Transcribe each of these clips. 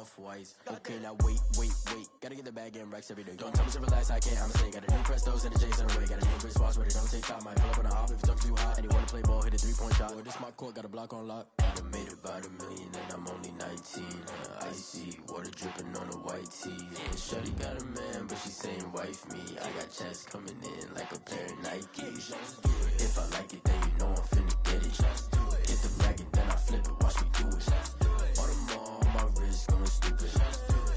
off-whites. Okay, now wait. Gotta get the bag and racks every day. Don't tell me to relax, I can't, I'ma say. Got a new Prestos and a Jason away. Got a new Chris Fox where they don't take time. Might pull up on a hop if it's talking too hot. And they wanna play ball, hit a three-point shot. Well, this my court, got a block on lock. I done made about $1 million and I'm only 19. Icy, water dripping on a white tee. And Shorty got a man, but she saying wife me. I got checks coming in like a pair of Nikes. If I like it, then you know I'm finna get it. Get the bag and then I flip it, watch me do it. On them all, my wrist going stupid.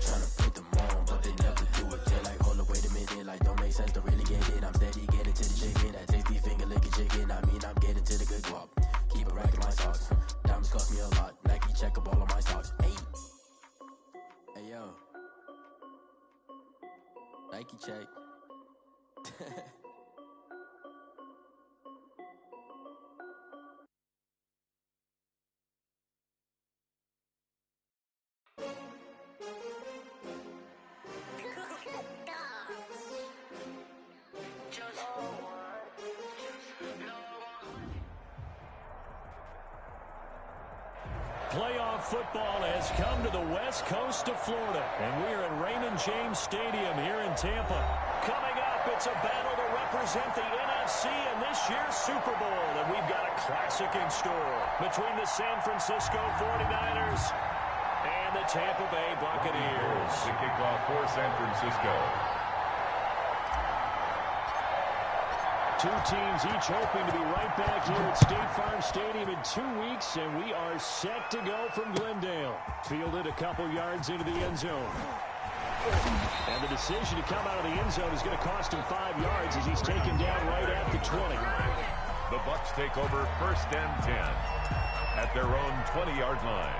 Tryna put them on, but they never do it. They're like, hold up, wait a minute, like don't make sense to really get it. I'm steady getting to the chicken, that tasty finger licking chicken. I mean, I'm getting to the good guap. Keep it racking my socks. Diamonds cost me a lot. Nike check up all of my socks. Hey yo, Nike check. Playoff football has come to the west coast of Florida, and we're at Raymond James Stadium here in Tampa. Coming up, it's a battle to represent the NFC in this year's Super Bowl, and we've got a classic in store between the San Francisco 49ers and the Tampa Bay Buccaneers. The kickoff for San Francisco. Two teams each hoping to be right back here at State Farm Stadium in 2 weeks, and we are set to go from Glendale. Fielded a couple yards into the end zone. And the decision to come out of the end zone is going to cost him 5 yards as he's taken down right at the 20. The Bucs take over 1st and 10 at their own 20-yard line.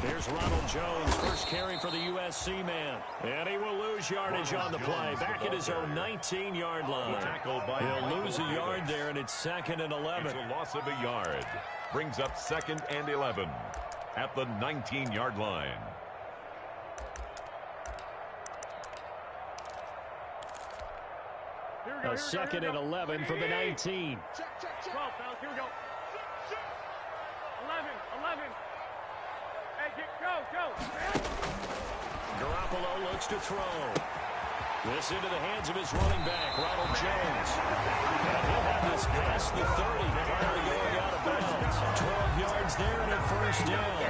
Here's Ronald Jones, first carry for the USC man. And he will lose yardage on the play. Back at his own 19-yard line. He'll lose a yard there, and it's 2nd and 11. It's a loss of a yard. Brings up 2nd and 11 at the 19-yard line. A 2nd and 11 from the 19. 12, fellas, here we go. 11. Hey, go. Garoppolo looks to throw. This into the hands of his running back, Ronald Jones. And he'll have this past the 30 prior to going out of bounds. 12 yards there and a first down.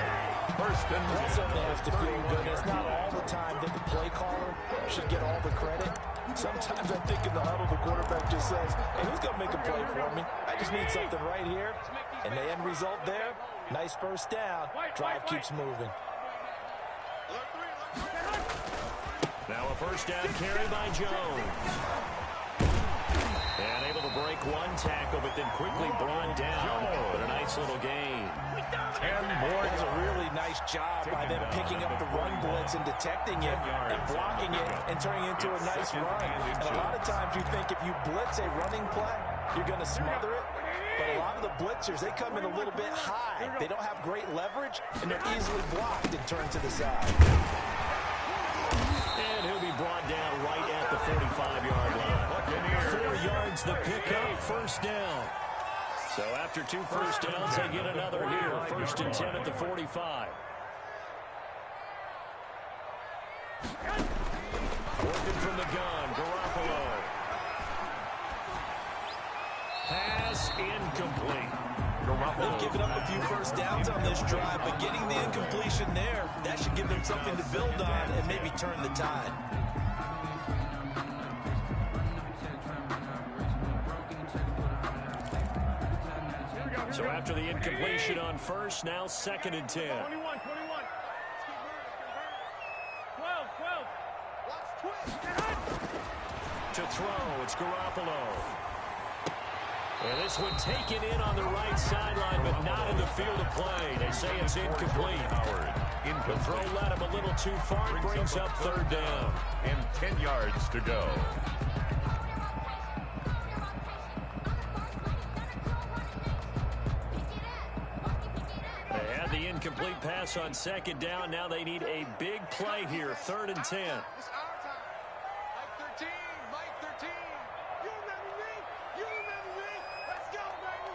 First and 10. Something has to feel good. It's not all the time that the play caller should get all the credit. Sometimes I think in the huddle, the quarterback just says, hey, who's going to make a play for me? I just need something right here. And the end result there, nice first down. Drive keeps moving. Now a first down carry by Jones. And able to break one tackle, but then quickly brought down. But a nice little gain. 10 more. It was a really nice job by them picking up the run blitz and detecting it and blocking it and turning it into a nice run. And a lot of times you think if you blitz a running play, you're going to smother it. But a lot of the blitzers, they come in a little bit high. They don't have great leverage, and they're easily blocked and turned to the side. And he'll be brought down right at the 45-yard line. 4 yards the pickup, first down. So after 2 first downs, they get another here. 1st and 10 at the 45. Working from the gun, Garoppolo. Pass incomplete. They've given up a few first downs on this drive, but getting the incompletion there, that should give them something to build on and maybe turn the tide. So after the incompletion on first, now 2nd and 10. 21. 12. To throw, it's Garoppolo. And this one taken in on the right sideline, but not in the field of play. They say it's incomplete. The throw led him a little too far. It brings up third down. And 10 yards to go. They had the incomplete pass on second down. Now they need a big play here. 3rd and 10. It's our time. Mike 13. Mike 13. You remember me? You remember me? Let's go, baby.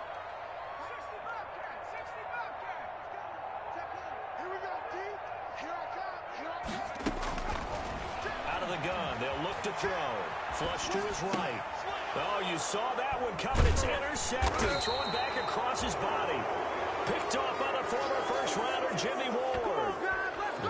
60 Bobcat. 60 Bobcat. Let's go. Check in. Here we go, D. Here I come. Here I come. Out of the gun. They'll look to throw. Flush to his right. Oh, you saw that one coming. It's intercepted. Throwing back across his body. Picked off by the former first-rounder, Jimmy Ward.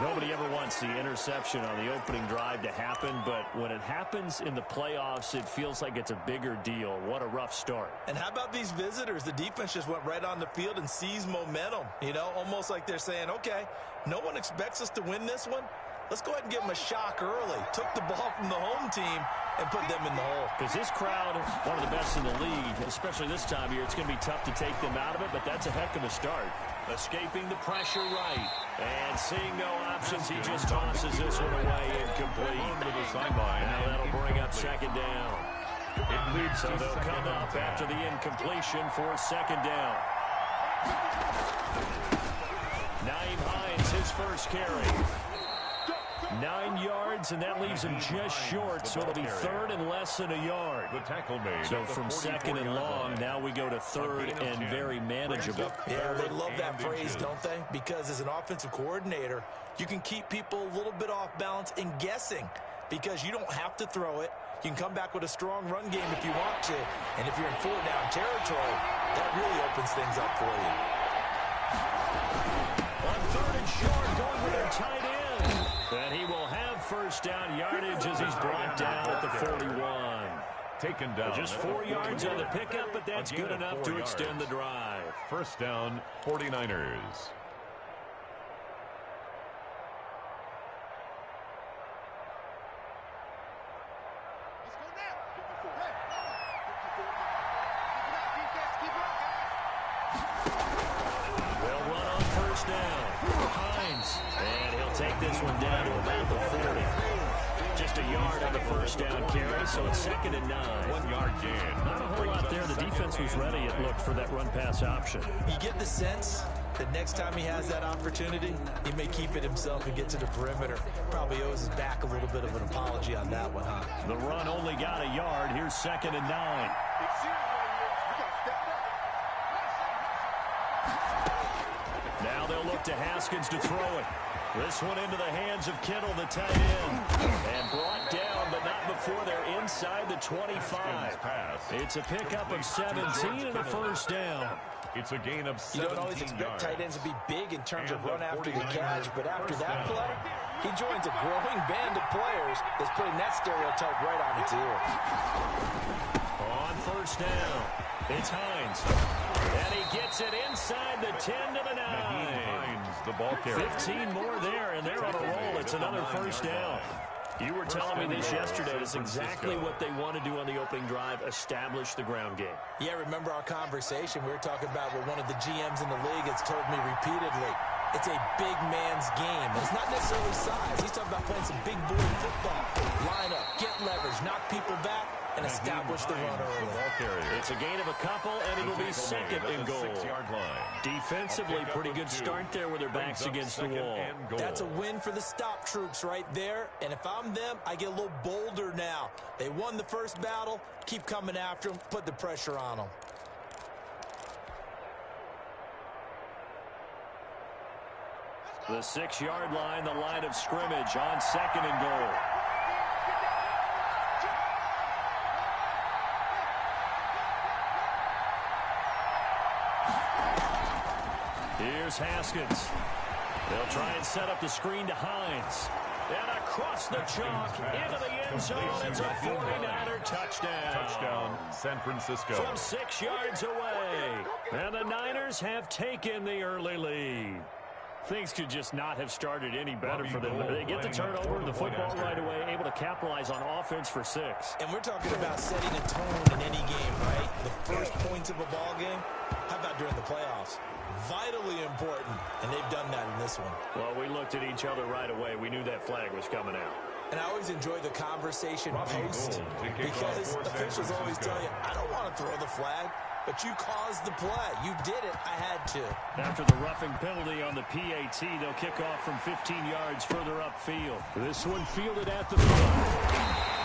Nobody ever wants the interception on the opening drive to happen, but when it happens in the playoffs, it feels like it's a bigger deal. What a rough start. And how about these visitors? The defense just went right on the field and seized momentum. You know, almost like they're saying, okay, no one expects us to win this one. Let's go ahead and give them a shock early. Took the ball from the home team and put them in the hole. Because this crowd, one of the best in the league, especially this time of year, it's going to be tough to take them out of it, but that's a heck of a start. Escaping the pressure right. And seeing no options, he just tosses this one away incomplete. Now that'll bring up second down. So they'll come up after the incompletion for second down. Naeem Hines, his first carry. 9 yards, and that leaves him just short, so it'll be 3rd and less than a yard. The tackle made. So from 2nd and long, now we go to 3rd and very manageable. Yeah, they love that phrase, don't they? Because as an offensive coordinator, you can keep people a little bit off balance and guessing because you don't have to throw it. You can come back with a strong run game if you want to, and if you're in 4th-down territory, that really opens things up for you. On 3rd and short, going with their tight end. And he will have first down yardage as he's brought down at the 41. Taken down. Just 4 yards on the pickup, but that's good enough to extend the drive. First down, 49ers. They'll run on first down. Hines. And he'll take this one down to about the 40. Just a yard on the first down carry, so it's 2nd and 9. 1 yard gain. Not a whole lot there. The defense was ready, it looked, for that run-pass option. You get the sense that next time he has that opportunity, he may keep it himself and get to the perimeter. Probably owes his back a little bit of an apology on that one, huh? The run only got a yard. Here's 2nd and 9. Now they'll look to Haskins to throw it. This one into the hands of Kittle, the tight end. And brought down, but not before they're inside the 25. It's a pickup of 17 and a first down. It's a gain of 17 You don't always expect yards. tight ends to be big in terms of run after the catch, but after that play, he joins a growing band of players that's putting that stereotype right on its ear. On first down, it's Hines. And he gets it inside the 10 to the 9. Hines, the ball carrier. 15 more there, and they're on a roll. It's another first down. You were telling me this yesterday. It's exactly what they want to do on the opening drive, establish the ground game. Yeah, remember our conversation? We were talking about what one of the GMs in the league has told me repeatedly. It's a big man's game. It's not necessarily size. He's talking about playing some big boy football. Line up, get leverage, knock people back, and establish the run early. It's a gain of a couple, and it'll be 2nd and goal. 6-yard line. Defensively, pretty good start there with their backs against the wall. That's a win for the stop troops right there. And if I'm them, I get a little bolder now. They won the first battle. Keep coming after them. Put the pressure on them. The 6-yard line, the line of scrimmage on 2nd and goal. Here's Haskins. They'll try and set up the screen to Hines. And across the chalk, into the end zone. It's a 49er touchdown. Touchdown, San Francisco. From 6 yards away. And the Niners have taken the early lead. Things could just not have started any better for them. They get the turnover, the football right away, able to capitalize on offense for 6. And we're talking about setting a tone in any game, right? The first point importance of a ball game? How about during the playoffs? Vitally important, and they've done that in this one. Well, we looked at each other right away. We knew that flag was coming out. And I always enjoy the conversation post because officials always tell you, I don't want to throw the flag, but you caused the play. You did it. I had to. After the roughing penalty on the PAT, they'll kick off from 15 yards further upfield. This one fielded at the 5.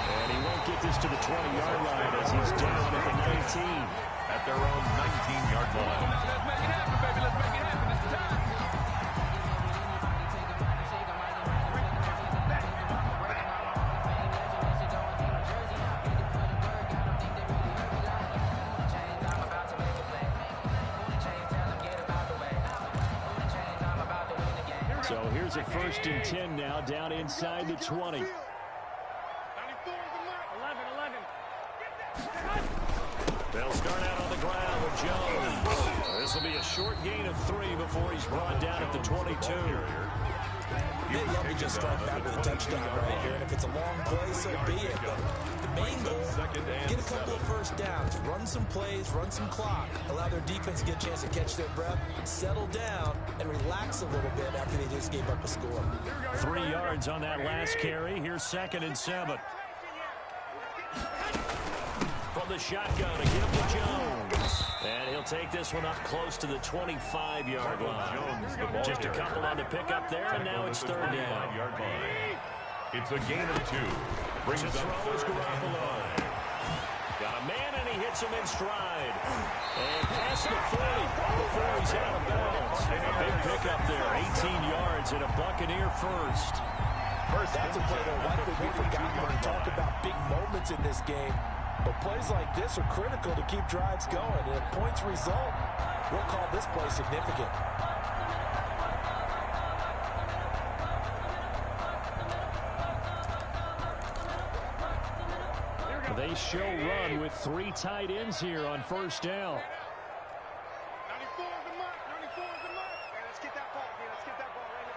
And he won't get this to the 20-yard line as he's down at the 19. At their own 19-yard line. Let's make it happen, baby. Let's make it happen. It's time. So here's a 1st and 10 now, down inside the 20. 94 is the mark. 11. They'll start out on the ground with Jones. This will be a short gain of 3 before he's brought down at the 22. They love to just start back with a touchdown right here, and if it's a long play, so be it. But the main goal, get a couple of first downs, run some plays, run some clock, allow their defense to get a chance to catch their breath, settle down, and relax a little bit after they just gave up a score. 3 yards on that last carry. Here's 2nd and 7. From the shotgun, a give to Jones. And he'll take this one up close to the 25-yard line. Just a couple on the pickup there, and now it's 3rd down. It's a gain of 2. Brings To up throw is Garoppolo. Got a man, and he hits him in stride. And past the 40 before he's out of bounds. A big pickup there, 18 yards and a Buccaneer first. That's a play that will likely be forgotten when we talk about big moments in this game. But plays like this are critical to keep drives going. And if points result, we'll call this play significant. They show run with 3 tight ends here on 1st down. 94 is the mark. 94 is the mark. Hey, let's get that ball, man. Let's get that ball right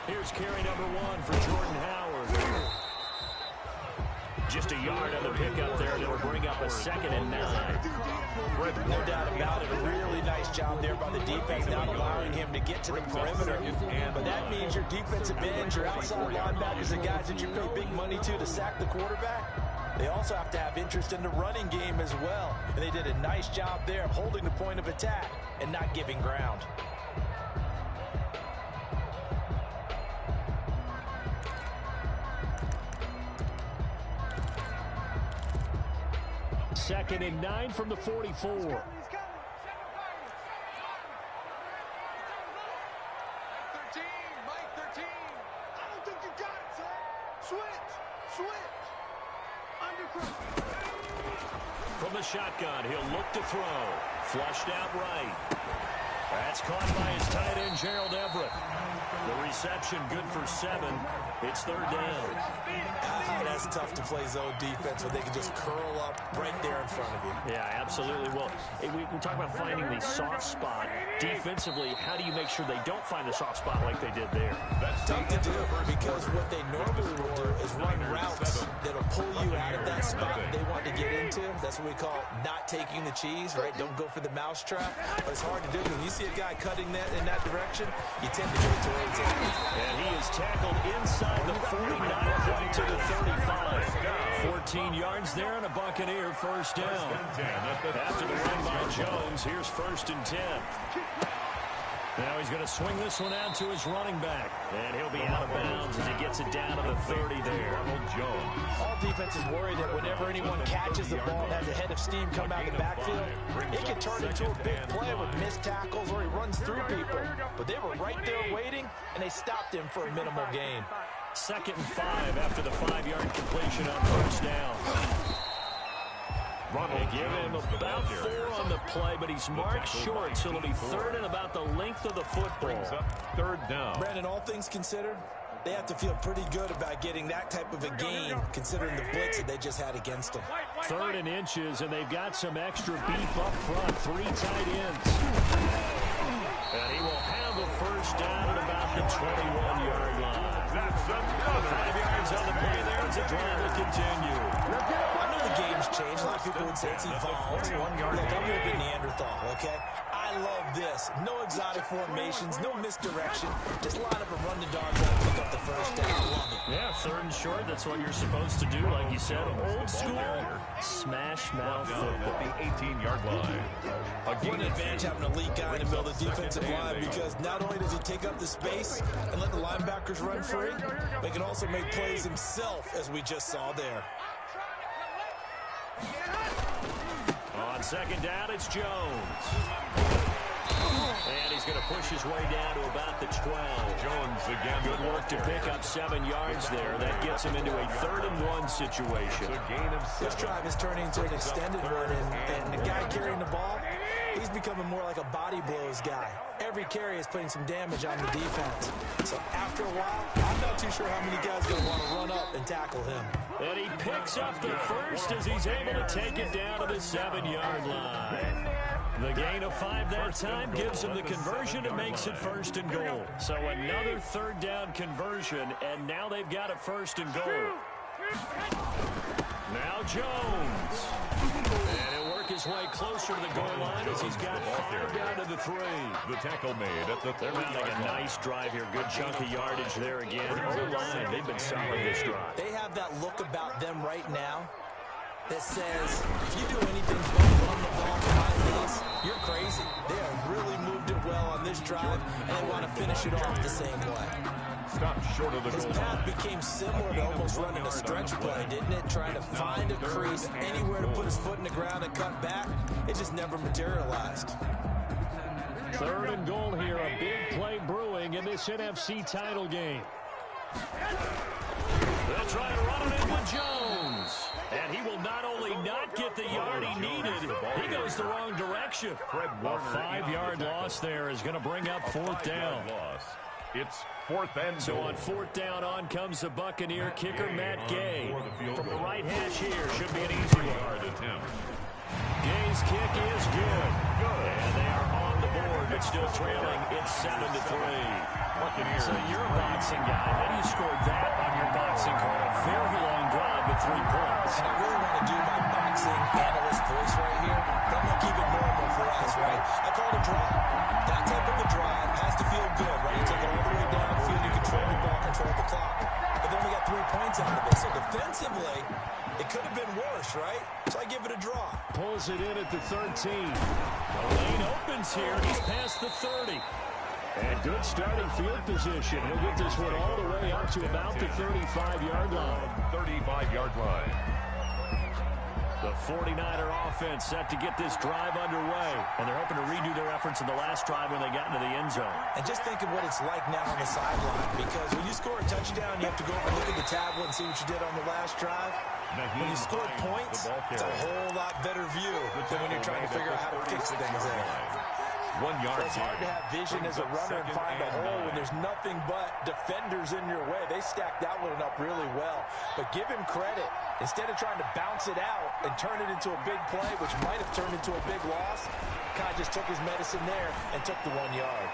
here. Here's carry number 1 for Jordan Howard. Just a yard on the pickup there that will bring up a 2nd and 9. No doubt about it. A really nice job there by the defense, not allowing him to get to the perimeter. But that means your defensive ends, your outside linebackers, the guys that you pay big money to sack the quarterback, they also have to have interest in the running game as well. And they did a nice job there of holding the point of attack and not giving ground. Second and 9 from the 44. He's coming. 7 fires. 13, Mike 13. I don't think you got it, son. Switch. Undercross. From the shotgun, he'll look to throw. Flushed out right. That's caught by his tight end, Gerald Everett. The reception good for 7. It's 3rd down. That's tough to play zone defense when they can just curl up right there in front of you. Yeah, absolutely. Well, we talk about finding the soft spot. Defensively, how do you make sure they don't find the soft spot like they did there? That's tough to do because what they normally will do is run routes that'll pull you out of that spot they want to get into. That's what we call not taking the cheese, right? Don't go for the mousetrap. But it's hard to do because when you see a guy cutting that in that direction, you tend to go towards it. And he is tackled inside the 49 point to the 35. 14 yards there and a Buccaneer first down. After the run by Jones, here's 1st and 10. Now he's going to swing this one out to his running back. And he'll be out of bounds as he gets it down to the 30 there. All defenses worry that whenever anyone catches the ball and has a head of steam come out of the backfield, it can turn into a big play with missed tackles or he runs through people. But they were right there waiting, and they stopped him for a minimal gain. 2nd and 5 after the 5-yard completion on 1st down. They give him about 4 on the play, but he's marked short, so it'll be 3rd and about the length of the football. 3rd down. Brandon, all things considered, they have to feel pretty good about getting that type of a gain, considering the blitz that they just had against them. 3rd and inches, and they've got some extra beef up front. 3 tight ends. And he will have a first down at about the 21-yard line. That's 5 yards on the play there as the drive will continue. I know the backwards. It's evolved. Look, I'm a little bit Neanderthal, okay? I love this. No exotic formations, no misdirection. Just line up and run the dog out and pick up the first down. I love it. Yeah, 3rd and short. That's what you're supposed to do. Like you said, old school smash mouth football. At the 18-yard line. What an advantage having a elite guy in the middle of the defensive line, because not only does he take up the space and let the linebackers run free, but he can also make plays himself, as we just saw there. On 2nd down, it's Jones. And he's going to push his way down to about the 12. Jones again. Good work to pick up 7 yards there. That gets him into a 3rd and 1 situation. It's a gain of 7. This drive is turning into an extended run, and the guy carrying the ball, he's becoming more like a body blows guy. Every carry is putting some damage on the defense. So after a while, I'm not too sure how many guys are going to want to run up and tackle him. And he picks up the first as he's able to take it down to the 7-yard line. The gain of 5 that time gives him the conversion and makes it 1st and goal. So another 3rd down conversion, and now they've got a 1st and goal. Now Jones. And he'll work his way closer to the goal line as he's got 5 down to the 3. The tackle made at the 30-yard They're mounting a nice drive here. Good chunk of yardage there again. O-line, they've been solid this drive. They have that look about them right now that says, if you do anything but run the ball behind this, you're crazy. They have really moved it well on this drive, and they want to finish it off the same way. Stopped short of the His goal path line. became similar to almost running a stretch play, didn't it? Trying to find a crease, anywhere to put his foot in the ground and cut back. It just never materialized. 3rd and goal here. A big play brewing in this NFC title game. They'll try to run it in with Jones. And he will not only not get the yard he needed, he goes the wrong direction. A 5-yard loss there is going to bring up 4th down. It's 4th and So goal. on 4th down, on comes the Buccaneer kicker, Matt Gay. From the right hash here, should be an easy one. Gay's kick is good. And they are on the board, but still trailing. It's 7-3. So you're a boxing guy. How do you score that on your boxing card? A very long drive with 3 points. And I really want to do my boxing analyst voice right here, but I'm going to keep it normal for us, right? I call it a drive. That type of a drive has to feel good, right? You take it all the way down the field, you control the ball, control the clock. But then we got 3 points out of it. So defensively, it could have been worse, right? So I give it a draw. Pulls it in at the 13. The lane opens here. He's past the 30. And good starting field position. He'll get this one all the way up to about the 35-yard line. 35-yard line. The 49er offense set to get this drive underway. And they're hoping to redo their efforts in the last drive when they got into the end zone. And just think of what it's like now on the sideline, because when you score a touchdown, you have to go over and look at the tablet and see what you did on the last drive. When you score points, it's a whole lot better view than when you're trying to figure out how to fix things there. 1 yard. It's hard to have vision as a runner and find a hole when there's nothing but defenders in your way. They stacked that one up really well. But give him credit. Instead of trying to bounce it out and turn it into a big play, which might have turned into a big loss, kind of just took his medicine there and took the 1 yard.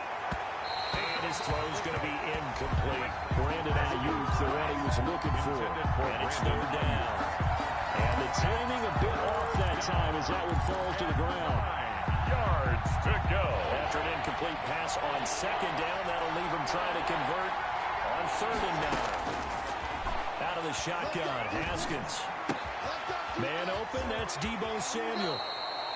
And his throw's going to be incomplete. Brandon Ayuk, the one he was looking for. And it's 3rd down. And the timing a bit off that time as that one falls to the ground. 9 yards to go. After an incomplete pass on 2nd down, that'll leave him trying to convert on 3rd and 9. Out of the shotgun, Haskins. Man open, that's Deebo Samuel.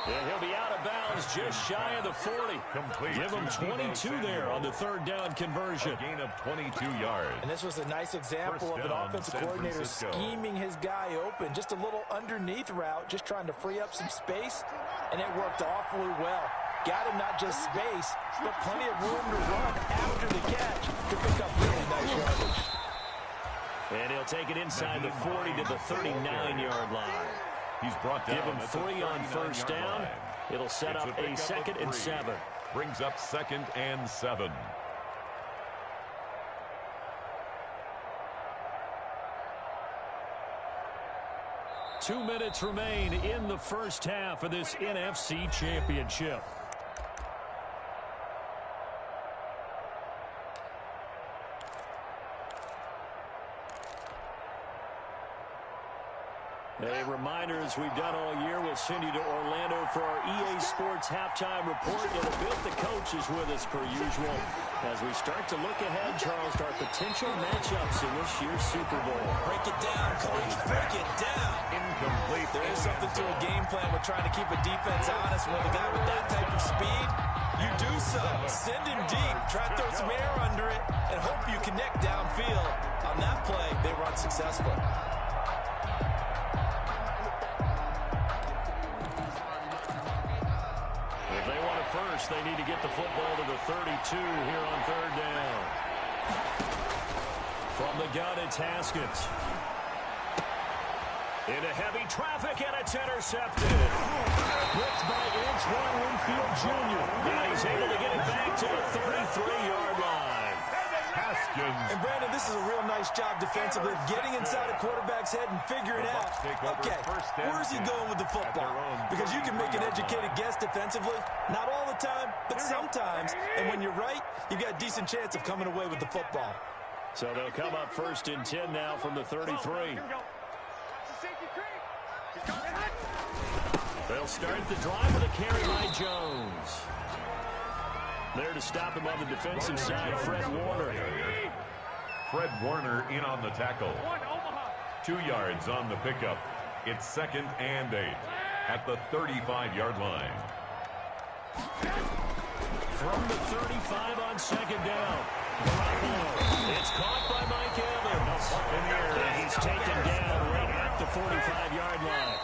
And he'll be out of bounds just shy of the 40. Complete. Give him 22 there on the 3rd down conversion. A gain of 22 yards. And this was a nice example of an offensive coordinator scheming his guy open. Just a little underneath route, just trying to free up some space, and it worked awfully well. Got him not just space, but plenty of room to run after the catch to pick up really nice yardage. And he'll take it inside the 40 to the 39-yard line. He's brought down. Give him 3 on 1st down. It'll set up a 2nd and 7. Brings up 2nd and 7. Two minutes remain in the first half of this NFC Championship. A reminder, as we've done all year, we'll send you to Orlando for our EA Sports halftime report. And Bill, the coach, is with us per usual as we start to look ahead, Charles, to our potential matchups in this year's Super Bowl. Break it down, coach. Break it down. Incomplete. There is something to a game plan with trying to keep a defense honest. When the guy with that type of speed, you do so. Send him deep. Try to throw some air under it and hope you connect downfield. On that play, they were unsuccessful. If they want it first, they need to get the football to the 32 here on third down. From the gun, it's Haskins. Into heavy traffic, and it's intercepted. Blitzed by Antoine Winfield Jr. And he's able to get it back to the 33-yard line. Haskins. And, Brandon, this is a real nice job defensively, getting inside a quarterback's head and figuring out, okay, where's he going with the football? Because you can make an educated guess defensively, not all the time, but sometimes. And when you're right, you've got a decent chance of coming away with the football. So they'll come up 1st and 10 now from the 33. They'll start the drive with a carry by Jones. There to stop him on the defensive side, Fred Warner. Fred Warner in on the tackle. 2 yards on the pickup. It's 2nd and 8 at the 35-yard line. From the 35 on 2nd down. It's caught by Mike Evans. And he's taken down right at the 45-yard line.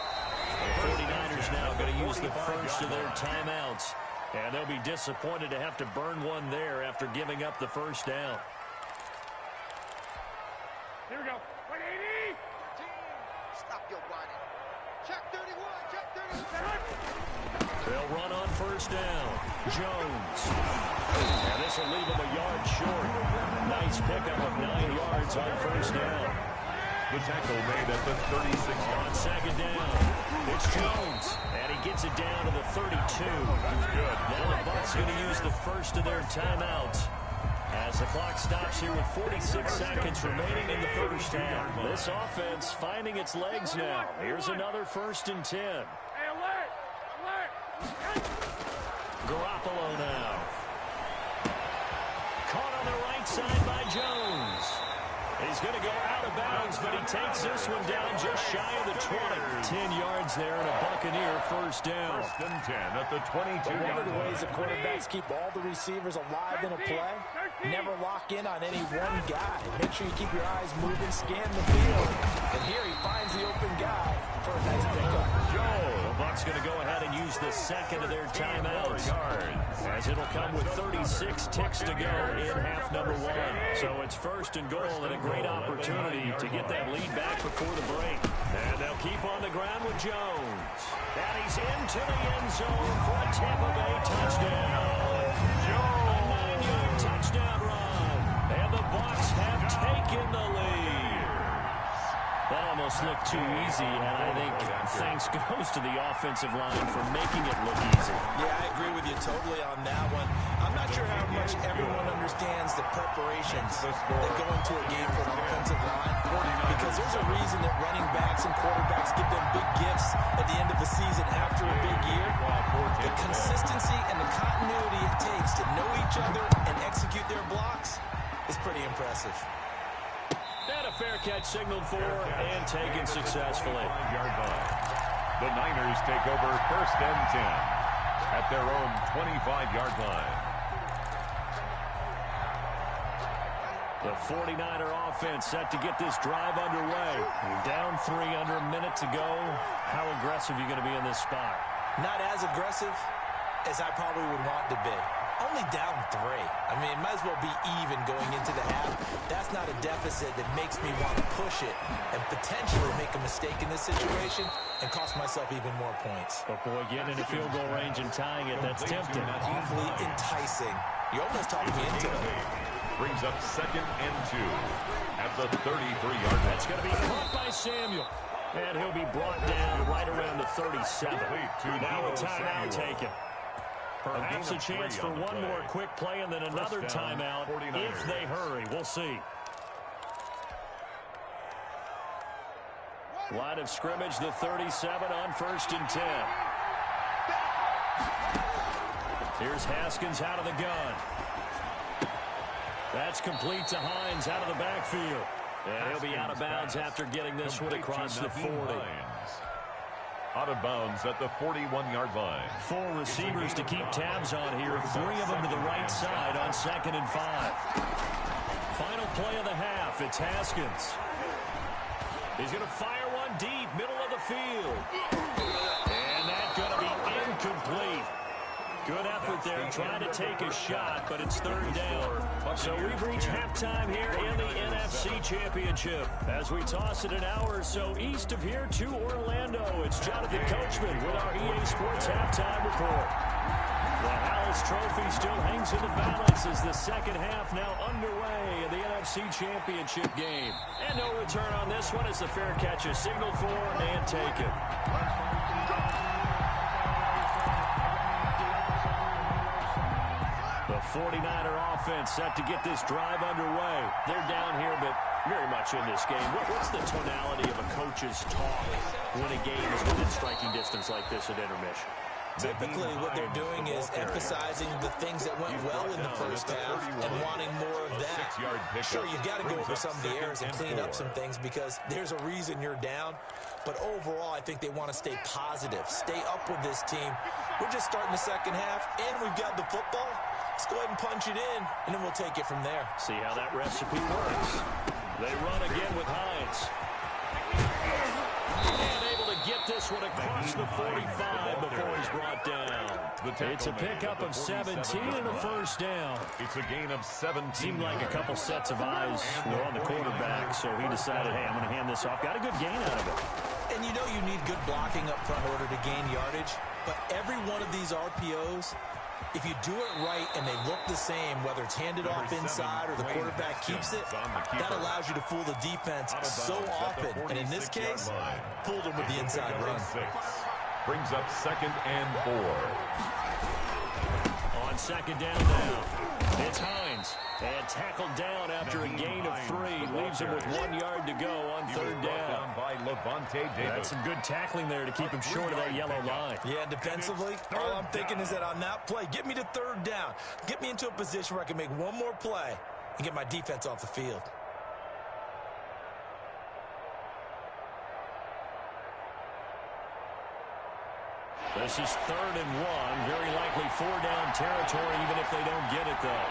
The 49ers now going to use the first of their timeouts. And they'll be disappointed to have to burn one there after giving up the first down. Here we go. 180. Stop your whining. Check 31. Check 31. They'll run on first down. Jones. And this will leave him a yard short. Nice pickup of 9 yards on first down. The tackle made at the 36-yard on 2nd down. It's Jones. And he gets it down to the 32. That's good. Now the Bucs going to use the first of their timeouts as the clock stops here with 46 seconds remaining in the first half. This offense finding its legs now. Here's another 1st and 10. Hey, alert! Alert! Garoppolo now. Caught on the right side by Jones. He's going to go out of bounds, but he takes this one down just shy of the 20. 10 yards there and a Buccaneer first down. 1st and 10 at the 22-yard line. One of the ways that quarterbacks keep all the receivers alive in a play, never lock in on any one guy. Make sure you keep your eyes moving, scan the field. And here he finds the open guy for a nice pickup. The Bucs going to go ahead and use the second of their timeouts, as it'll come with 36 ticks to go in half number 1. So it's 1st and goal and a great opportunity to get that lead back before the break. And they'll keep on the ground with Jones. And he's into the end zone for a Tampa Bay touchdown. A 9-yard touchdown run. And the Bucs have taken the lead. That almost looked too easy, and I think thanks goes to the offensive line for making it look easy. Yeah, I agree with you totally on that one. I'm not sure how much everyone understands the preparations that go into a game for an offensive line, because there's a reason that running backs and quarterbacks give them big gifts at the end of the season after a big year. The consistency and the continuity it takes to know each other and execute their blocks is pretty impressive. And a fair catch signaled for and taken successfully. The Niners take over 1st and 10 at their own 25-yard line. The 49er offense set to get this drive underway. Down 3 under a minute to go. How aggressive are you going to be in this spot? Not as aggressive as I probably would want to be. Only down 3. I mean, it might as well be even going into the half. That's not a deficit that makes me want to push it and potentially make a mistake in this situation and cost myself even more points. But boy, getting in the field goal range and tying it, that's tempting. Awfully enticing. You almost talked me into it. Brings up 2nd and 2 at the 33-yard line. That's going to be caught by Samuel. And he'll be brought down right around the 37. Now a timeout taken. Perhaps a chance for one more quick play and then another timeout if they hurry. We'll see. Line of scrimmage, the 37 on 1st and 10. Here's Haskins out of the gun. That's complete to Hines out of the backfield. And he'll be out of bounds after getting this one across the 40. Out of bounds at the 41-yard line. 4 receivers to keep tabs on here. 3 of them to the right side on 2nd and 5. Final play of the half. It's Haskins. He's going to fire one deep, middle of the field. And that's going to be incomplete. Good effort there, trying to take a shot, but it's 3rd down. So we've reached halftime here in the NFC Championship. As we toss it an hour or so east of here to Orlando, it's Jonathan Coachman with our EA Sports Halftime Report. The Hallis Trophy still hangs in the balance as the second half now underway in the NFC Championship game. And no return on this one as the fair catch is signaled for and taken. The 49er offense set to get this drive underway. They're down here, but very much in this game. What's the tonality of a coach's talk when a game is within striking distance like this at intermission? Typically, what they're doing is emphasizing the things that went well in the first half and wanting more of that. Sure, you've got to go over some of the errors and clean up some things because there's a reason you're down. But overall, I think they want to stay positive, stay up with this team. We're just starting the second half, and we've got the football. Let's go ahead and punch it in, and then we'll take it from there. See how that recipe works. They run again with Hines. And able to get this one across the 45 before he's brought down. It's a pickup of 17 and a 1st down. It's a gain of 17. Seemed like a couple sets of eyes were on the quarterback, so he decided, hey, I'm going to hand this off. Got a good gain out of it. And you know you need good blocking up front in order to gain yardage, but every one of these RPOs, if you do it right and they look the same, whether it's handed off inside or the quarterback keeps it, that allows you to fool the defense so often. And in this case, fooled them with the inside run. Brings up 2nd and 4. On 2nd down now, it's Hines. And tackled down after a gain of 3. Leaves him with 1 yard to go on 3rd down. That's some good tackling there to keep him short of that yellow line. Yeah, defensively, all I'm thinking is that on that play, get me to 3rd down. Get me into a position where I can make one more play and get my defense off the field. This is 3rd and 1. Very likely 4-down territory, even if they don't get it, though.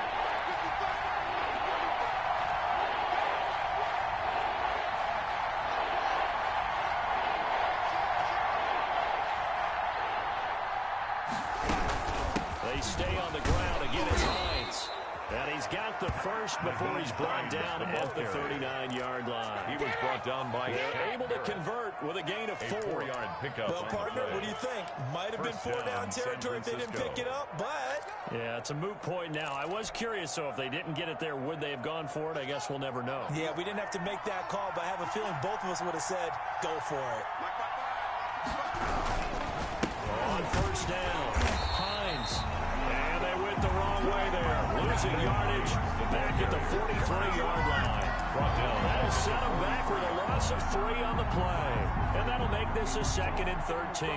They stay on the ground. Again, it's Hines. And he's got the first before he's brought down at the 39-yard line. He was brought down by They're able to convert with a gain of 4. 4-yard pickup. Well, partner, what do you think? Might have been 4-down territory if they didn't pick it up, but... Yeah, it's a moot point now. I was curious, so if they didn't get it there, would they have gone for it? I guess we'll never know. Yeah, we didn't have to make that call, but I have a feeling both of us would have said, go for it. On 1st down, Hines. And they went the wrong way there. Losing yardage back at the 43-yard line. That'll set them back with a loss of 3 on the play. And that'll make this a 2nd and 13.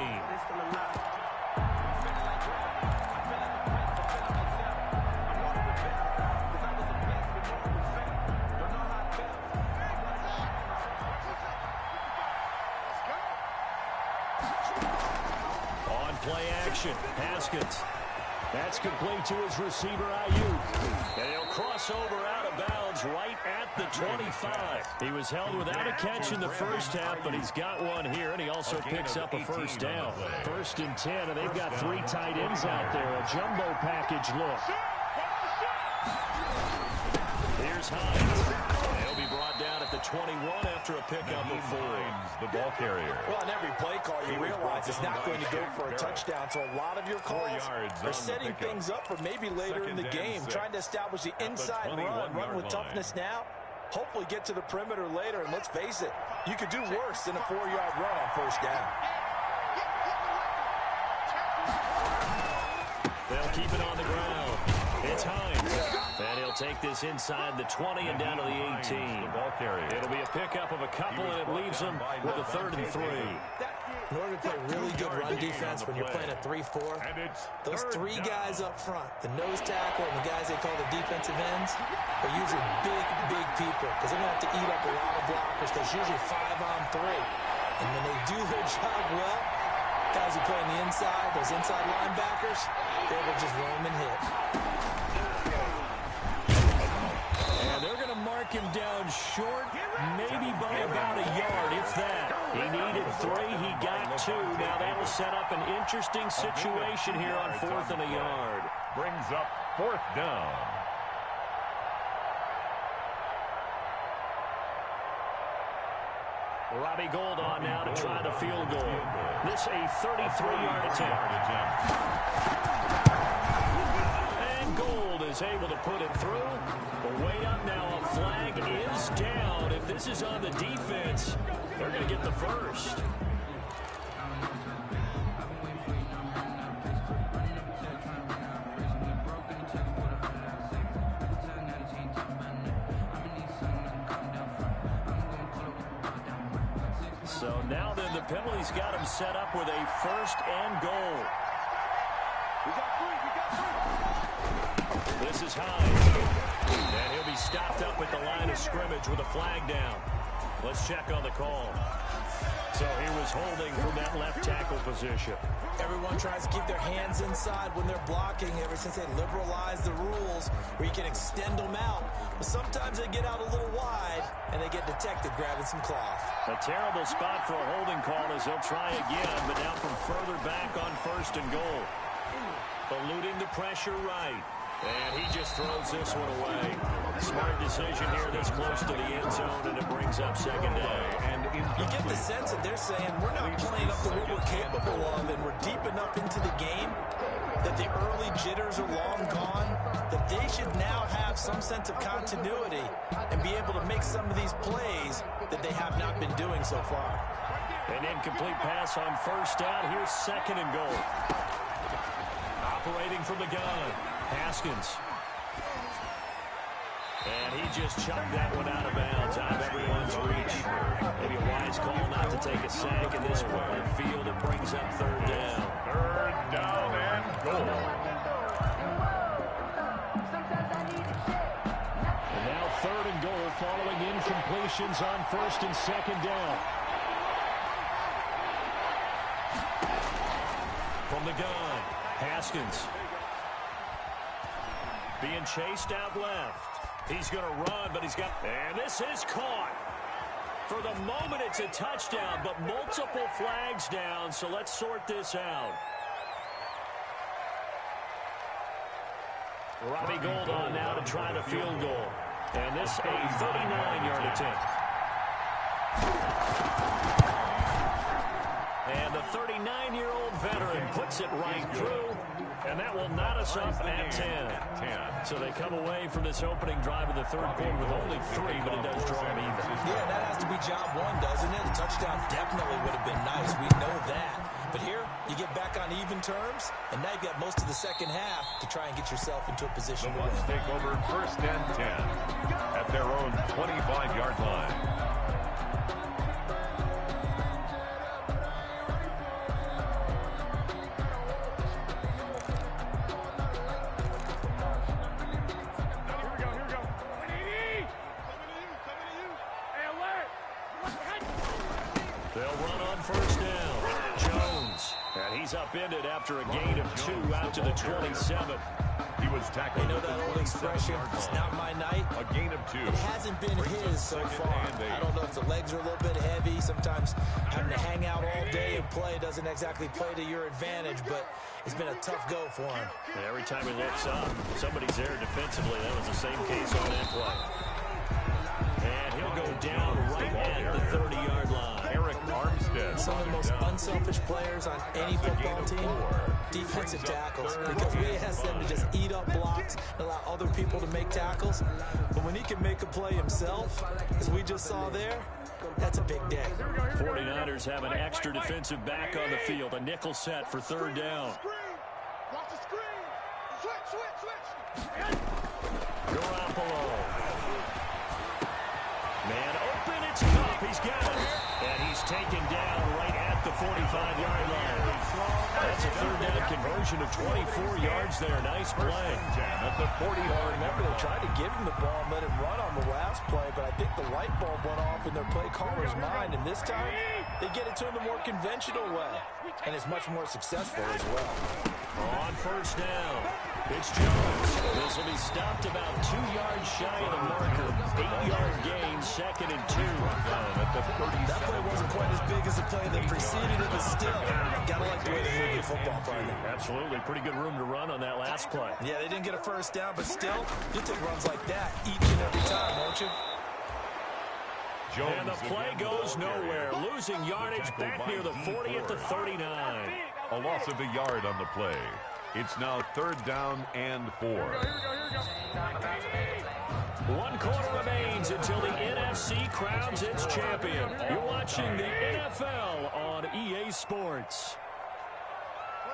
On play action, Haskins. That's complete to his receiver, Ayuk. And he'll cross over out of bounds right at the 25. He was held without a catch in the first half, but he's got one here, and he also picks up a 1st down. 1st and 10, and they've got 3 tight ends out there. A jumbo package look. Here's Hines. He'll be brought down at the 21 after a pickup of 4. The ball carrier. Well, on every play call, you realize it's not going to go for a touchdown, so a lot of your calls are setting things up for maybe later in the game, trying to establish the inside run with toughness now, hopefully get to the perimeter later, and let's face it, you could do worse than a 4-yard run on 1st down. They'll keep it on the ground. It's Hines, and he'll They'll take this inside the 20 and down to the 18. It'll be a pickup of a couple, and it leaves them with a 3rd and 3. In order to play really good run defense when you're playing a 3-4, those 3 guys up front, the nose tackle and the guys they call the defensive ends, are usually big people because they're going to have to eat up a lot of blockers because usually 5-on-3. And when they do their job well, guys who play on the inside, those inside linebackers, they will just roam and hit. And they're going to mark him down short, maybe by about a yard, if that. He needed 3, he got 2. Now that will set up an interesting situation here on 4th and a yard. Brings up 4th down. Robbie Gould on now to try the field goal. This a 33-yard attempt. And Gould is able to put it through. But wait up now, a flag is down. If this is on the defense, they're going to get the first. So now then the penalty's got him set up with a 1st and goal. This is Hines. And he'll be stopped up at the line of scrimmage with a flag down. Let's check on the call. So he was holding from that left tackle position. Everyone tries to keep their hands inside when they're blocking ever since they liberalized the rules where you can extend them out. But sometimes they get out a little wide and they get detected grabbing some cloth. A terrible spot for a holding call as they'll try again, but now from further back on 1st and goal. Eluding the pressure right. And he just throws this one away. Smart decision here this close to the end zone, and it brings up 2nd down. And you get the sense that they're saying we're not playing up to what we're capable of, and we're deep enough into the game that the early jitters are long gone, that they should now have some sense of continuity and be able to make some of these plays that they have not been doing so far. An incomplete pass on 1st down. Here's 2nd and goal. Operating from the gun. Haskins. And he just chucked that one out of bounds, out of everyone's reach. Maybe a wise call not to take a sack in this part of the field. It brings up 3rd down. 3rd down and goal. And now 3rd and goal following incompletions on 1st and 2nd down. From the gun, Haskins. Being chased out left. He's going to run, but he's got... And this is caught. For the moment, it's a touchdown, but multiple flags down, so let's sort this out. Robbie Gould on now to try the field goal. And this a 39-yard attempt. And the 39-year-old veteran puts it right through. And that will knot us up at 10. So they come away from this opening drive of the 3rd quarter with only 3, but it does draw them even. Yeah, that has to be job 1, doesn't it? A touchdown definitely would have been nice. We know that. But here, you get back on even terms, and now you've got most of the 2nd half to try and get yourself into a position to win. Let's take over 1st and 10 at their own 25-yard line. Upended after a gain of 2 out to the 27. He was tackled. You know that old expression, it's not my night. A gain of 2. It hasn't been his so far. I don't know if the legs are a little bit heavy. Sometimes having to hang out all day and play doesn't exactly play to your advantage, but it's been a tough go for him. And every time he looks up, somebody's there defensively. That was the same case on that play. And he'll go down right at the 30-yard line. Some of the most unselfish players on any football team, defensive tackles, because we ask them to just eat up blocks and allow other people to make tackles. But when he can make a play himself, as we just saw there, that's a big day. 49ers have an extra defensive back on the field. A nickel set for 3rd down. Watch the screen. Switch. got him. And he's taken down right at the 45-yard line. That's a third down conversion of 24 yards there. Nice play. At the 40-yard. Remember, they tried to give him the ball and let him run on the last play, but I think the light bulb went off in their play caller's mind, and this time they get it to him the more conventional way, and it's much more successful as well. On first down, it's Jones. This will be stopped about 2 yards shy of the marker. 8-yard gain, 2nd and 2. That play wasn't quite as big as the play that preceded it, but still, gotta like the way they move the football play. Absolutely, pretty good room to run on that last play. Yeah, they didn't get a first down, but still, you'll take runs like that each and every time, won't you? And the play goes nowhere, losing yardage back near the 40 at the 39. A loss of a yard on the play. It's now 3rd down and 4. 1 quarter remains until the NFC crowns its champion. You're watching the NFL on EA Sports.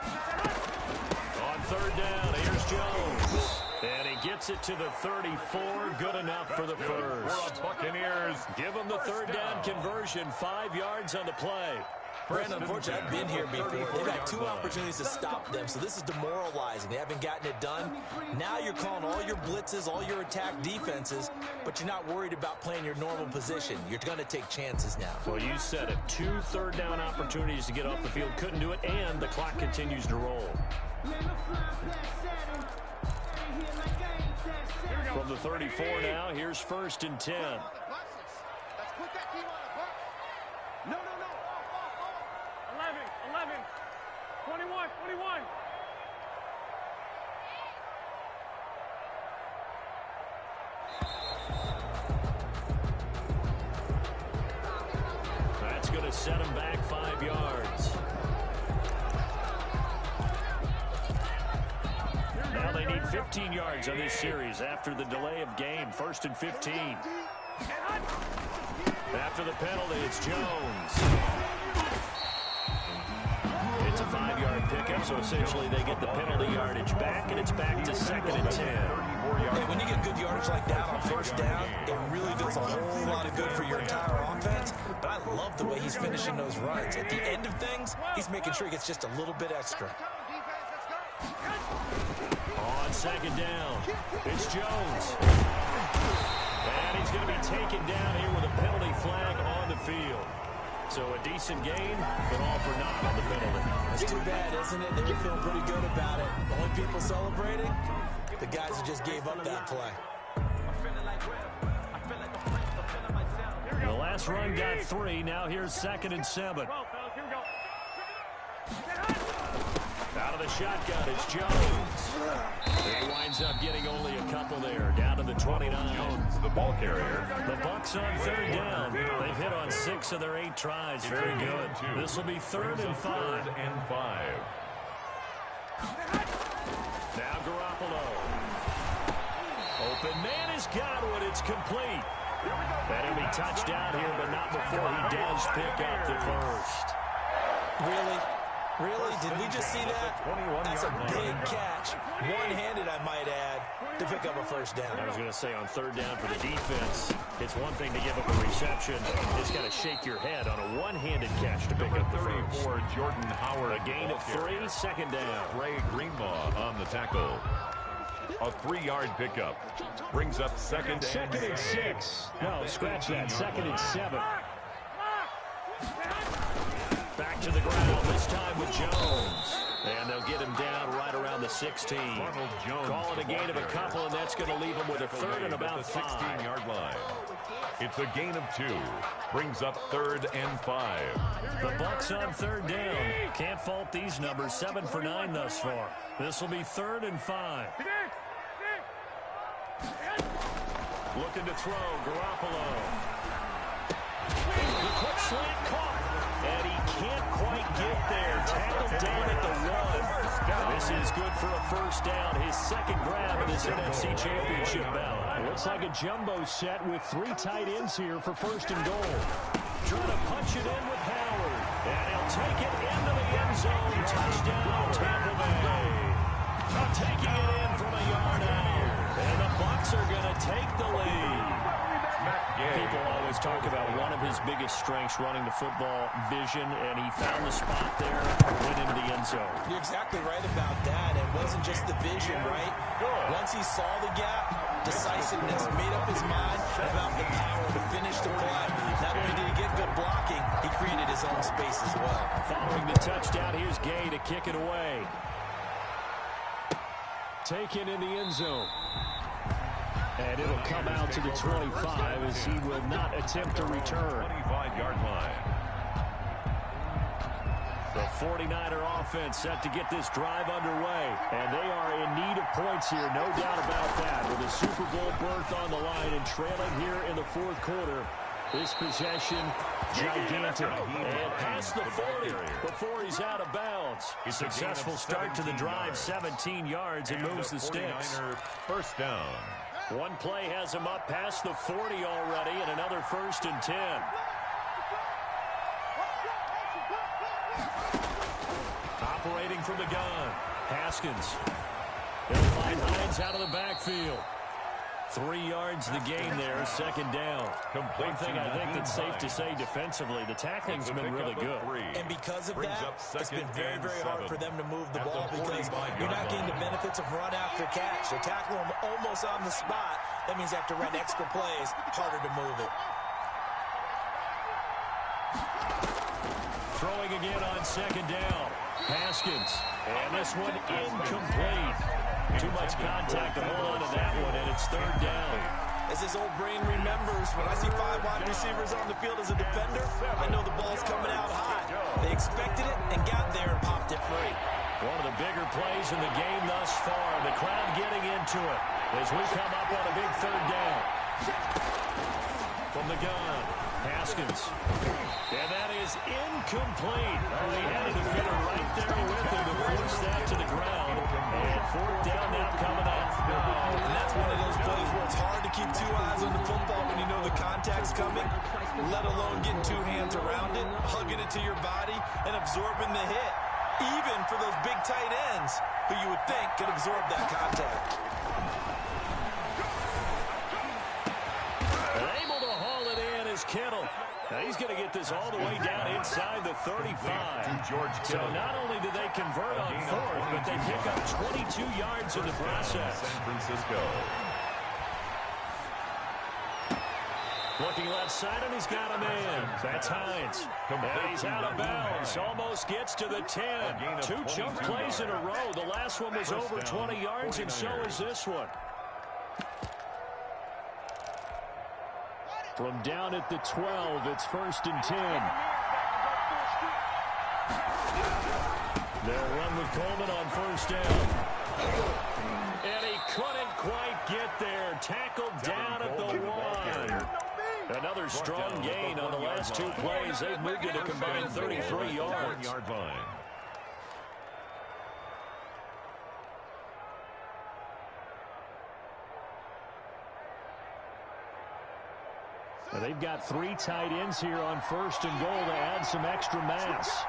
On 3rd down, here's Jones. And he gets it to the 34. Good enough for the first. Buccaneers. Give him the 3rd down conversion. 5 yards on the play. Brandon, unfortunately, I've been here before. They've had 2 opportunities to stop them, so this is demoralizing. They haven't gotten it done. Now you're calling all your blitzes, all your attack defenses, but you're not worried about playing your normal position. You're going to take chances now. Well, you said it. 2 third down opportunities to get off the field. Couldn't do it, and the clock continues to roll. From the 34 now, here's 1st and 10. Let's put that team on a bus. No. 11, 21. That's going to set him back 5 yards. Now they need 15 yards on this series after the delay of game. 1st and 15. After the penalty, it's Jones. It's a 5-yard pickup, so essentially they get the penalty yardage back, and it's back to 2nd and 10. Hey, when you get good yardage like that on first down, it really does a whole lot of good for your entire offense. But I love the way he's finishing those runs. At the end of things, he's making sure he gets just a little bit extra. On 2nd down, it's Jones. And he's going to be taken down here with a penalty flag on the field. So a decent gain, but all for naught on the penalty. That's too bad, isn't it? They were feeling pretty good about it. The only people celebrating, the guys who just gave up that play. The last run got 3. Now here's 2nd and 7. Out of the shotgun, it's Jones. He winds up getting only a couple there, down to the 29. Jones, the ball carrier. The Bucs on 3rd down. They've hit on 6 of their 8 tries. Very good. This will be 3rd and 5. 3rd and 5. Now Garoppolo. Open man is Godwin. It's complete. That'll be touchdown here, but not before he does pick up the first. Really? Really? Did we just see that? That's a big catch. One-handed, I might add, to pick up a first down. I was going to say on 3rd down for the defense, it's one thing to give up a reception. It's got to shake your head on a one-handed catch to pick up the first. 34, Jordan Howard. A gain of 3, 2nd down. Ray Greenlaw on the tackle. A 3-yard pickup. Brings up 2nd and 6. No, scratch that. 2nd and 7. Back to the ground, this time with Jones. And they'll get him down right around the 16. Call it a gain of a couple, and that's going to leave him with a 3rd and about 5. 16-yard line. It's a gain of 2. Brings up 3rd and 5. The Bucs on 3rd down. Can't fault these numbers. 7 for 9 thus far. This will be 3rd and 5. Looking to throw, Garoppolo. The quick slant caught. And he can't quite get there. Tackled down at the 1. This is good for a first down. His 2nd grab in this NFC Championship bout. Looks like a jumbo set with 3 tight ends here for 1st and goal. Trying to punch it in with Howard. And he'll take it into the end zone. Touchdown, Tampa Bay. Taking it in from a yard out. And the Bucs are going to take the lead. People always talk about one of his biggest strengths running the football, vision, and he found the spot there, went into the end zone. You're exactly right about that. It wasn't just the vision, right? Once he saw the gap, decisiveness, made up his mind about the power to finish the play. Not only did he get good blocking, he created his own space as well. Following the touchdown, here's Gay to kick it away. Taken in the end zone. And it'll come out to the 25 as he will not attempt to return. 25-yard line. The 49er offense set to get this drive underway. And they are in need of points here, no doubt about that. With a Super Bowl berth on the line and trailing here in the fourth quarter. This possession, gigantic. And past the 40 before he's out of bounds. Successful start to the drive, 17 yards, and moves the sticks. First down. One play has him up past the 40 already, and another 1st and 10. Operating from the gun, Haskins. He'll find Hines out of the backfield. 3 yards the gain there, second down. One thing I think that's safe to say defensively, the tackling's been really good. And because of that, it's been very, very hard for them to move the ball because you're not getting the benefits of run after catch. They tackle them almost on the spot. That means they have to run extra plays, harder to move it. Throwing again on second down. Haskins. And this one incomplete. Too much contact to hold on to that one, and it's third down. As his old brain remembers, when I see 5 wide receivers on the field as a defender, I know the ball's coming out high. They expected it and got there and popped it free. One of the bigger plays in the game thus far. The crowd getting into it as we come up on a big third down. From the gun, Haskins. And that is incomplete. He had a defender right there with him to force that to the ground. And fourth down now coming up. And that's one of those plays where it's hard to keep 2 eyes on the football when you know the contact's coming, let alone getting 2 hands around it, hugging it to your body, and absorbing the hit. Even for those big tight ends who you would think could absorb that contact. And able to haul it in is Kittle. Now he's going to get this all the way down inside the 35. So not only do they convert on fourth, but they pick up 22 yards in the process. San Francisco. Looking left side, and he's got a man. That's Hines. And he's out of bounds. Almost gets to the 10. 2 jump plays in a row. The last one was over 20 yards, and so is this one. From down at the 12, it's 1st and 10. They'll run with Coleman on first down. And he couldn't quite get there. Tackled down at the 1. Another strong gain on the last 2 plays. They've moved it a combined 33 yards. Well, they've got 3 tight ends here on 1st and goal to add some extra mass.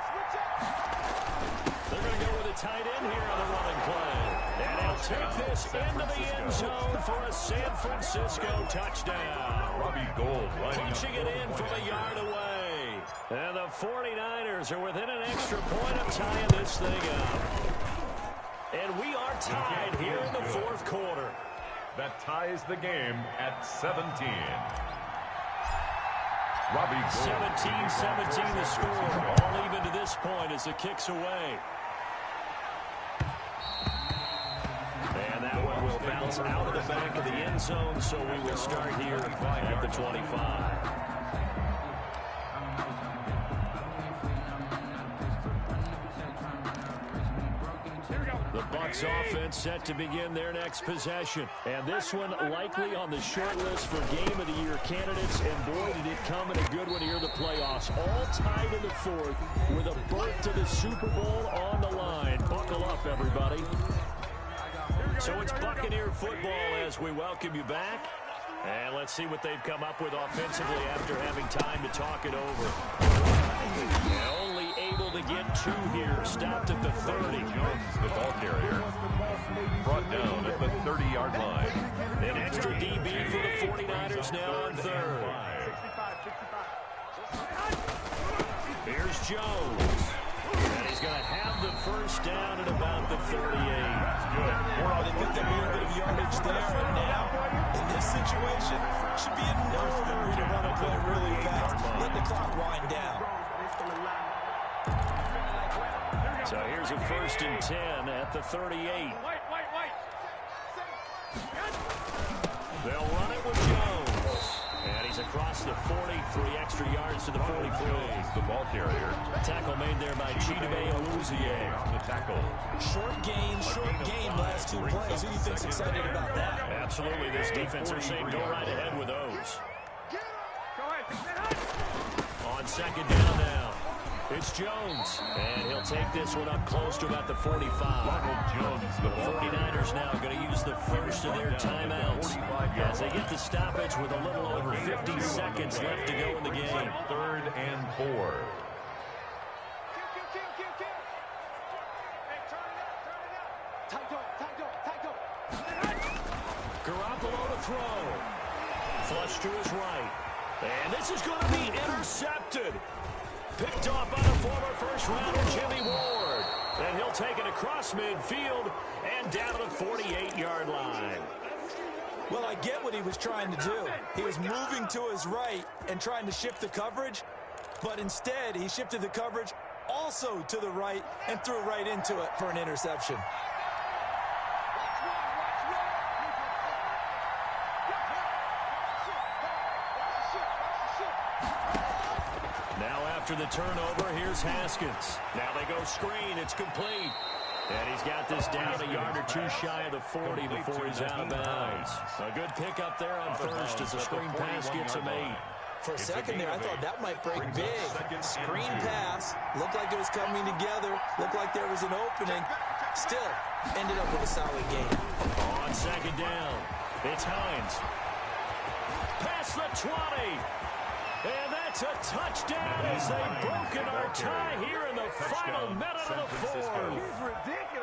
They're going to go with a tight end here on the running play. And he'll take this into the end zone for a San Francisco touchdown. Robbie Gould punching it in from a yard away. And the 49ers are within an extra point of tying this thing up. And we are tied here in the fourth quarter. That ties the game at 17. Robbie Gould. 17-17 the score. All even to this point as it kicks away. And that one will bounce out of the back of the end zone, so we will start here at the 25. The Bucs offense set to begin their next possession. And this one likely on the short list for Game of the Year candidates. And boy, did it come in a good one here in the playoffs. All tied in the fourth with a berth to the Super Bowl on the line. Buckle up, everybody. So it's Buccaneer football as we welcome you back. And let's see what they've come up with offensively after having time to talk it over. Only able able to get 2 here. Stopped at the 30. Jones, the ball carrier, brought down at the 30-yard line. An extra DB for the 49ers now on 3rd. Here's Jones. And he's going to have the first down at about the 38. That's good. Well, they picked up a little bit of yardage there, and now, in this situation, should be in no hurry to run a play really fast. Let the clock wind down. So here's a 1st and 10 at the 38. They'll run it with Jones. And he's across the 40, 3 extra yards to the 43. The ball carrier. Tackle made there by Chidobe Awuzie. The tackle. Short game, last 2 plays. Who do you think's excited about that? Absolutely, this defense are saying go right ahead with those. On 2nd down now, it's Jones. And he'll take this one up close to about the 45. Jones, The 49ers now going to use the first of their timeouts as they get the stoppage with a little over 50 seconds left to go in the game. 3rd and 4. Garoppolo to throw. Flush to his right. And this is going to be intercepted. Picked off by the former first-rounder Jimmy Ward. And he'll take it across midfield and down to the 48-yard line. Well, I get what he was trying to do. He was moving to his right and trying to shift the coverage, but instead he shifted the coverage also to the right and threw right into it for an interception. Now after the turnover, here's Haskins. Now they go screen. It's complete. And he's got this down a yard or 2 shy of the 40 before he's out of bounds. A good pickup there on first as the screen pass gets him 8. For a second there, I thought that might break big. Screen pass. Looked like it was coming together. Looked like there was an opening. Still, ended up with a solid game. On 2nd down, it's Hines. Past the 20. And that's a touchdown as they've broken our tie here in the final minute of the 4th.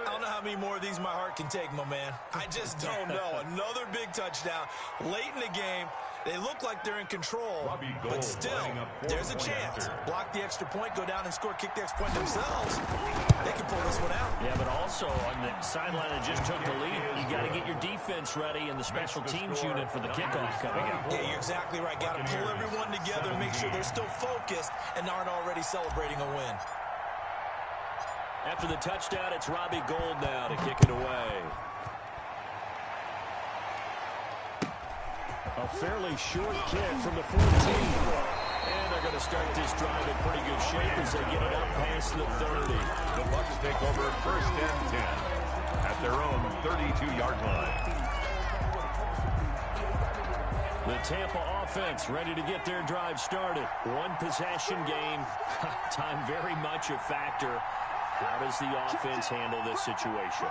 I don't know how many more of these my heart can take, my man. I just don't know. Another big touchdown late in the game. They look like they're in control, but still, there's a chance. Block the extra point, go down and score, kick the extra point themselves. They can pull this one out. Yeah, but also on the sideline that just took the lead, you got to get your defense ready and the special teams unit for the kickoff coming up. Yeah, you're exactly right. Got to pull everyone together, make sure they're still focused and aren't already celebrating a win. After the touchdown, it's Robbie Gould now to kick it away. A fairly short kick from the 14. And they're going to start this drive in pretty good shape as they get it up past the 30. The Bucs take over 1st and 10 at their own 32-yard line. The Tampa offense ready to get their drive started. 1 possession game. Time very much a factor. How does the offense handle this situation?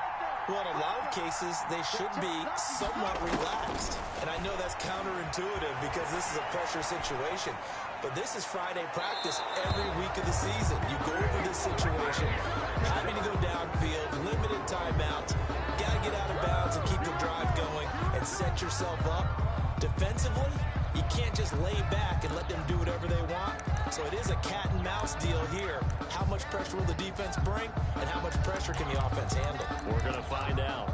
Well, in a lot of cases, they should be somewhat relaxed. And I know that's counterintuitive because this is a pressure situation. But this is Friday practice every week of the season. You go over this situation, having to go downfield, limited timeouts, got to get out of bounds and keep the drive going and set yourself up. Defensively, you can't just lay back and let them do whatever they want. So it is a cat and mouse deal here. How much pressure will the defense bring, and how much pressure can the offense handle? We're going to find out.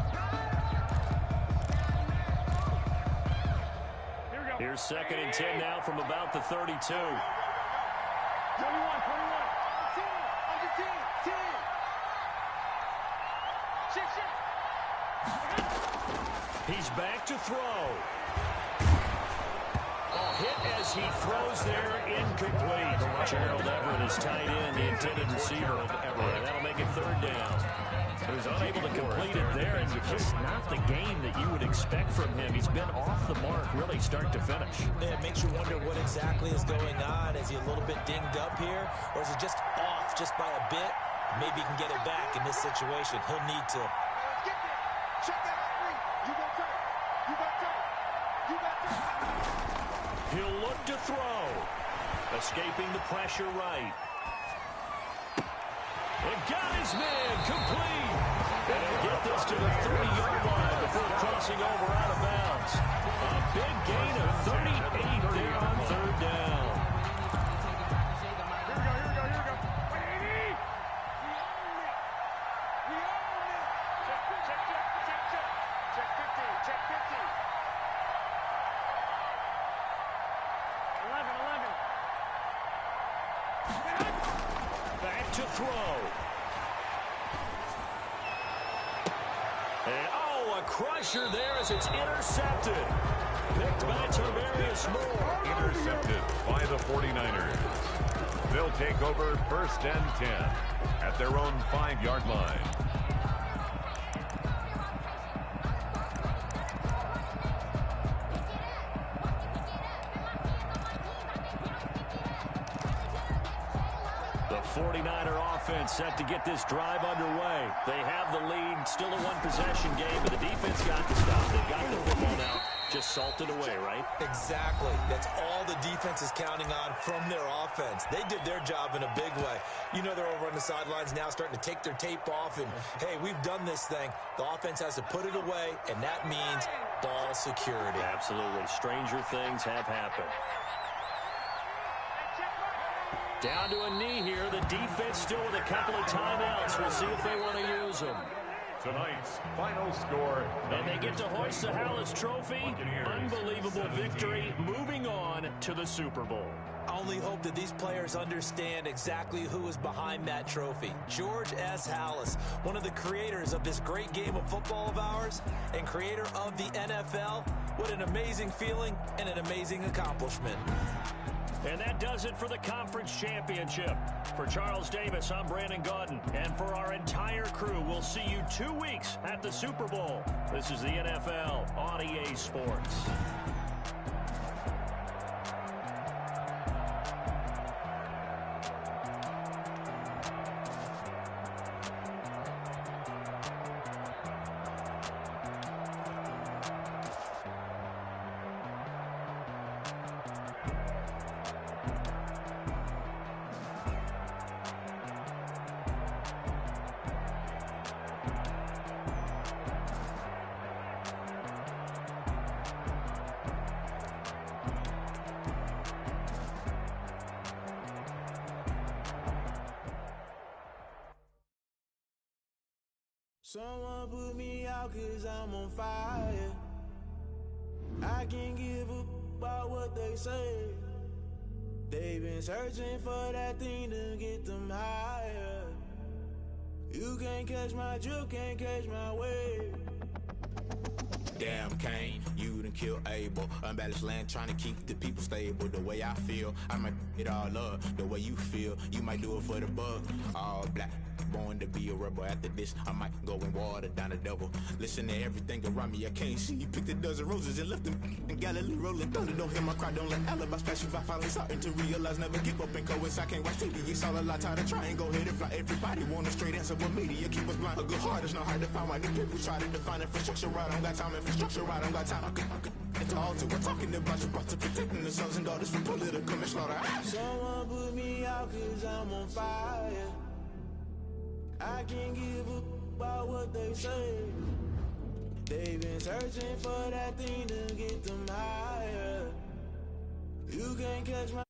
Here's 2nd and 10 now from about the 32. 21, 21. Under 10, 10. He's back to throw. Hit as he throws there, incomplete. Gerald Everett is tight end, the intended receiver. And that'll make it 3rd down. He was unable to complete it there, and just not the game that you would expect from him. He's been off the mark, really, start to finish. Yeah, it makes you wonder what exactly is going on. Is he a little bit dinged up here, or is it just off just by a bit? Maybe he can get it back in this situation. He'll need to. Get there. Check that out, Reed. You got tight. You got tight. You got tight. He'll look to throw. Escaping the pressure right. man, complete. And he'll get this to the 30-yard line before crossing over out of bounds. A big gain of 38 there on third down. Back to throw. And, a crusher there as it's intercepted. Picked by Tarvarius Moore. Intercepted by the 49ers. They'll take over 1st and 10 at their own 5-yard line. The 49er offense set to get this drive underway. They have the lead, still a one-possession game, but the defense got the stop. They got the football now, just salted away, right? Exactly. That's all the defense is counting on from their offense. They did their job in a big way. You know, they're over on the sidelines now starting to take their tape off, and, hey, we've done this thing. The offense has to put it away, and that means ball security. Absolutely. Stranger things have happened. Down to a knee here. The defense still with a couple of timeouts. We'll see if they want to use them. Tonight's final score. And they get to hoist the Hallis Trophy. Unbelievable victory. Moving on to the Super Bowl. I only hope that these players understand exactly who is behind that trophy. George S. Hallis, one of the creators of this great game of football of ours and creator of the NFL. What an amazing feeling and an amazing accomplishment. And that does it for the conference championship. For Charles Davis, I'm Brandon Gaudin. And for our entire crew, we'll see you 2 weeks at the Super Bowl. This is the NFL on EA Sports. Someone put me out 'cause I'm on fire. I can't give a about what they say. They've been searching for that thing to get them higher. You can't catch my drift, can't catch my wave. Damn Kane, you done killed Abel. Unbalanced land trying to keep the people stable. The way I feel, I might it all up. The way you feel, you might do it for the bug. All black, born to be a rebel. After this, I might go and water down the devil. Listen to everything around me, I can't see. Picked a dozen roses and left them in Galilee rolling thunder. Don't hear my cry, don't let alibis pass you. I finally starting to realize, never give up and coincide. I can't watch TV, it's all a lot. Tired of trying, go ahead and fly. Everybody want a straight answer, but media keep us blind. A good heart is not hard to find. Why the people try to define infrastructure right? I don't got time, infrastructure right, I don't got time. I could it's all to we're talking about you, about to protecting the sons and daughters from political and slaughter. Someone put me out 'cause I'm on fire. I can't give a about what they say. They've been searching for that thing to get them higher. You can't catch my